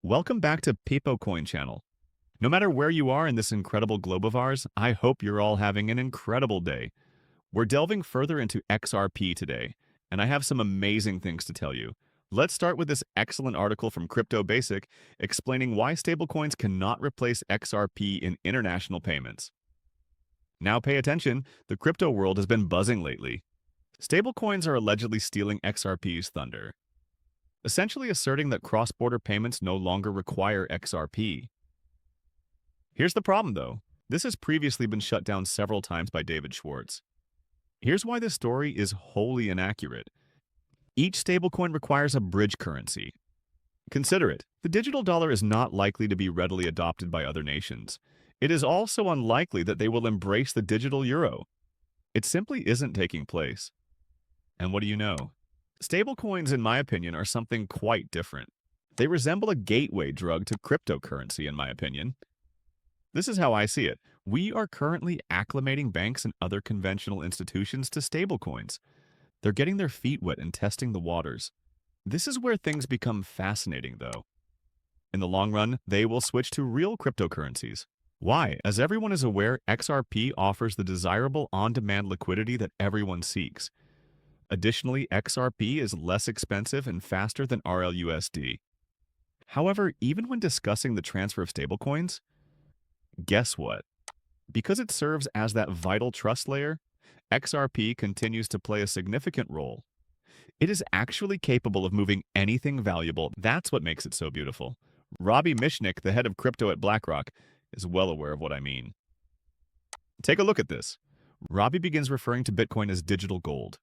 Welcome back to Coin channel. No matter where you are in this incredible globe of ours, I hope you're all having an incredible day. We're delving further into XRP today, and I have some amazing things to tell you. Let's start with this excellent article from Crypto Basic explaining why stablecoins cannot replace XRP in international payments. Now pay attention, the crypto world has been buzzing lately. Stablecoins are allegedly stealing XRP's thunder, essentially asserting that cross-border payments no longer require XRP. Here's the problem, though. This has previously been shut down several times by David Schwartz. Here's why this story is wholly inaccurate. Each stablecoin requires a bridge currency. Consider it. The digital dollar is not likely to be readily adopted by other nations. It is also unlikely that they will embrace the digital euro. It simply isn't taking place. And what do you know? Stablecoins, in my opinion, are something quite different. They resemble a gateway drug to cryptocurrency, in my opinion. This is how I see it. We are currently acclimating banks and other conventional institutions to stablecoins. They're getting their feet wet and testing the waters. This is where things become fascinating, though. In the long run, they will switch to real cryptocurrencies. Why? As everyone is aware, XRP offers the desirable on-demand liquidity that everyone seeks. Additionally, XRP is less expensive and faster than RLUSD. However, even when discussing the transfer of stablecoins, guess what? Because it serves as that vital trust layer, XRP continues to play a significant role. It is actually capable of moving anything valuable. That's what makes it so beautiful. Robbie Mishnick, the head of crypto at BlackRock, is well aware of what I mean. Take a look at this. Robbie begins referring to Bitcoin as digital gold.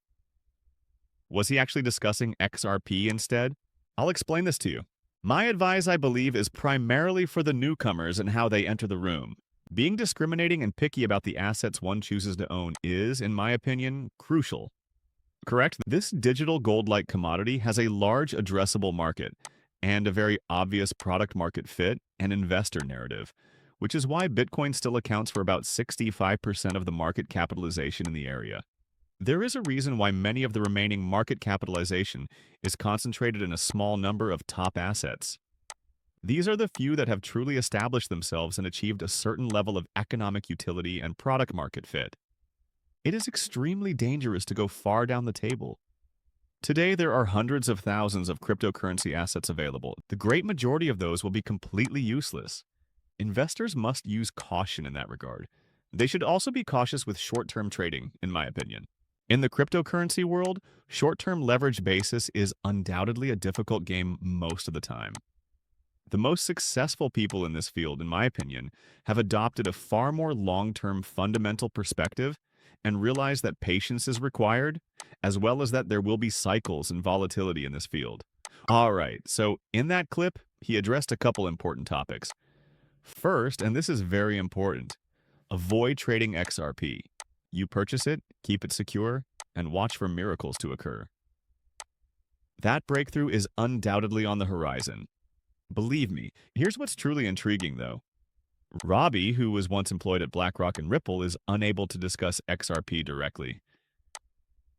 Was he actually discussing XRP instead? I'll explain this to you. My advice, I believe, is primarily for the newcomers and how they enter the room. Being discriminating and picky about the assets one chooses to own is, in my opinion, crucial. Correct? This digital gold-like commodity has a large addressable market and a very obvious product market fit and investor narrative, which is why Bitcoin still accounts for about 65% of the market capitalization in the area. There is a reason why many of the remaining market capitalization is concentrated in a small number of top assets. These are the few that have truly established themselves and achieved a certain level of economic utility and product market fit. It is extremely dangerous to go far down the table. Today, there are hundreds of thousands of cryptocurrency assets available. The great majority of those will be completely useless. Investors must use caution in that regard. They should also be cautious with short-term trading, in my opinion. In the cryptocurrency world, short-term leverage basis is undoubtedly a difficult game most of the time. The most successful people in this field, in my opinion, have adopted a far more long-term fundamental perspective and realize that patience is required, as well as that there will be cycles and volatility in this field. All right, so in that clip, he addressed a couple important topics. First, and this is very important, avoid trading XRP. You purchase it, keep it secure, and watch for miracles to occur. That breakthrough is undoubtedly on the horizon. Believe me, here's what's truly intriguing, though. Robbie, who was once employed at BlackRock and Ripple, is unable to discuss XRP directly.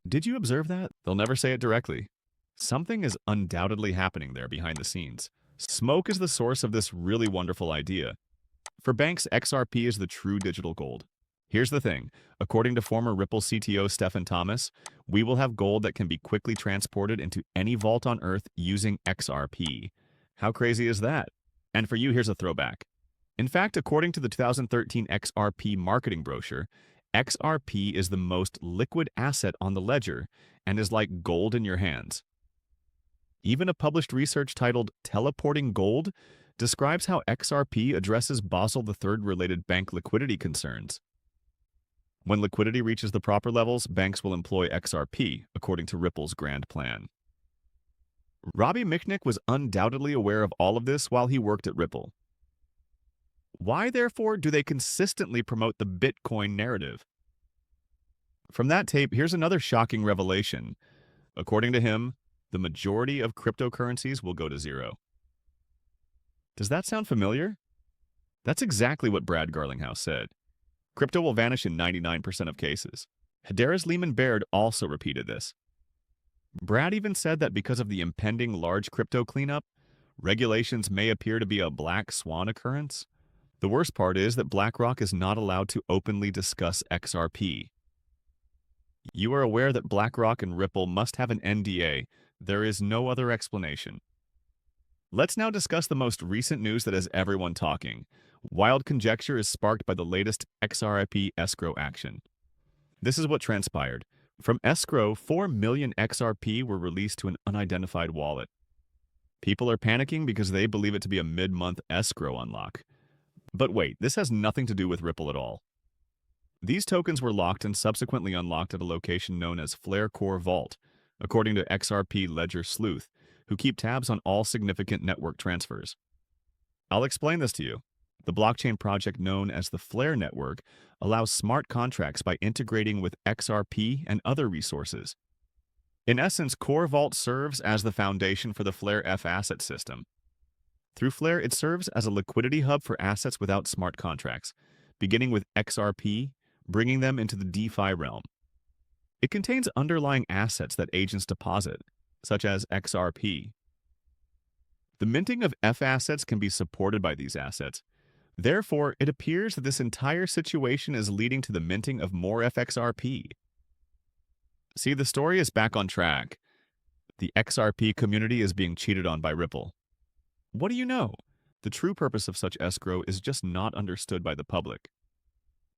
Did you observe that? They'll never say it directly. Something is undoubtedly happening there behind the scenes. Smoke is the source of this really wonderful idea. For banks, XRP is the true digital gold. Here's the thing. According to former Ripple CTO Stephen Thomas, we will have gold that can be quickly transported into any vault on Earth using XRP. How crazy is that? And for you, here's a throwback. In fact, according to the 2013 XRP marketing brochure, XRP is the most liquid asset on the ledger and is like gold in your hands. Even a published research titled Teleporting Gold describes how XRP addresses Basel III-related bank liquidity concerns. When liquidity reaches the proper levels, banks will employ XRP, according to Ripple's grand plan. Robbie Mishnick was undoubtedly aware of all of this while he worked at Ripple. Why, therefore, do they consistently promote the Bitcoin narrative? From that tape, here's another shocking revelation. According to him, the majority of cryptocurrencies will go to zero. Does that sound familiar? That's exactly what Brad Garlinghouse said. Crypto will vanish in 99% of cases. Hedera's Lehman Baird also repeated this. Brad even said that because of the impending large crypto cleanup, regulations may appear to be a black swan occurrence. The worst part is that BlackRock is not allowed to openly discuss XRP. You are aware that BlackRock and Ripple must have an NDA. There is no other explanation. Let's now discuss the most recent news that has everyone talking. Wild conjecture is sparked by the latest XRP escrow action. This is what transpired. From escrow, 4 million XRP were released to an unidentified wallet. People are panicking because they believe it to be a mid-month escrow unlock. But wait, this has nothing to do with Ripple at all. These tokens were locked and subsequently unlocked at a location known as Flare Core Vault, according to XRP Ledger Sleuth, who keep tabs on all significant network transfers. I'll explain this to you. The blockchain project known as the Flare Network allows smart contracts by integrating with XRP and other resources. In essence, Core Vault serves as the foundation for the Flare F asset system. Through Flare, it serves as a liquidity hub for assets without smart contracts, beginning with XRP, bringing them into the DeFi realm. It contains underlying assets that agents deposit, such as XRP. The minting of F assets can be supported by these assets. Therefore, it appears that this entire situation is leading to the minting of more FXRP. See, the story is back on track. The XRP community is being cheated on by Ripple. What do you know? The true purpose of such escrow is just not understood by the public.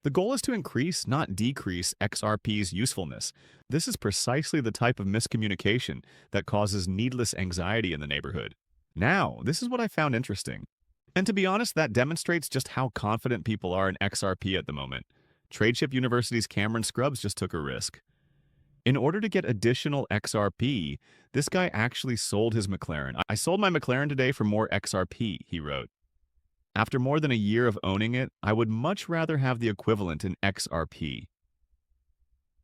The goal is to increase, not decrease, XRP's usefulness. This is precisely the type of miscommunication that causes needless anxiety in the neighborhood. Now, this is what I found interesting. And to be honest, that demonstrates just how confident people are in XRP at the moment. Tradeship University's Cameron Scrubs just took a risk. In order to get additional XRP, this guy actually sold his McLaren. "I sold my McLaren today for more XRP," he wrote. "After more than a year of owning it, I would much rather have the equivalent in XRP.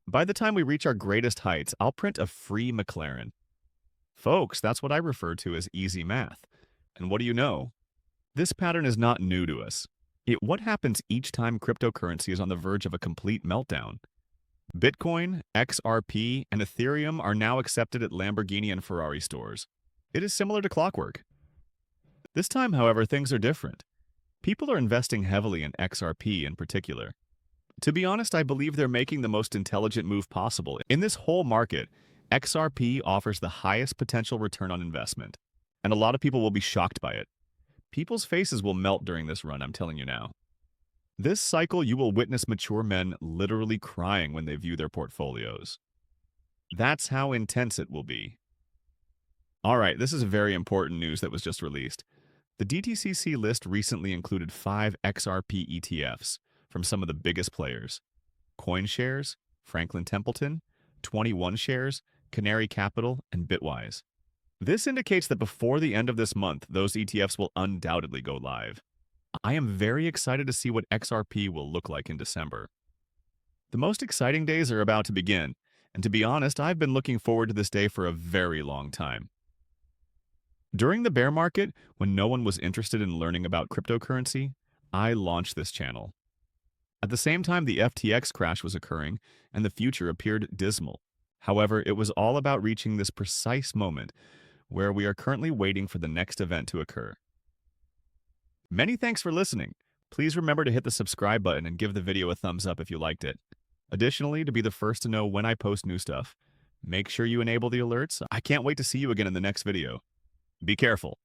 By the time we reach our greatest heights, I'll print a free McLaren." Folks, that's what I refer to as easy math. And what do you know? This pattern is not new to us. What happens each time cryptocurrency is on the verge of a complete meltdown? Bitcoin, XRP, and Ethereum are now accepted at Lamborghini and Ferrari stores. It is similar to clockwork. This time, however, things are different. People are investing heavily in XRP in particular. To be honest, I believe they're making the most intelligent move possible. In this whole market, XRP offers the highest potential return on investment, and a lot of people will be shocked by it. People's faces will melt during this run, I'm telling you now. This cycle, you will witness mature men literally crying when they view their portfolios. That's how intense it will be. All right, this is very important news that was just released. The DTCC list recently included 5 XRP ETFs from some of the biggest players: CoinShares, Franklin Templeton, 21 Shares, Canary Capital, and Bitwise. This indicates that before the end of this month, those ETFs will undoubtedly go live. I am very excited to see what XRP will look like in December. The most exciting days are about to begin, and to be honest, I've been looking forward to this day for a very long time. During the bear market, when no one was interested in learning about cryptocurrency, I launched this channel. At the same time, the FTX crash was occurring, and the future appeared dismal. However, it was all about reaching this precise moment where we are currently waiting for the next event to occur. Many thanks for listening. Please remember to hit the subscribe button and give the video a thumbs up if you liked it. Additionally, to be the first to know when I post new stuff, make sure you enable the alerts. I can't wait to see you again in the next video. Be careful.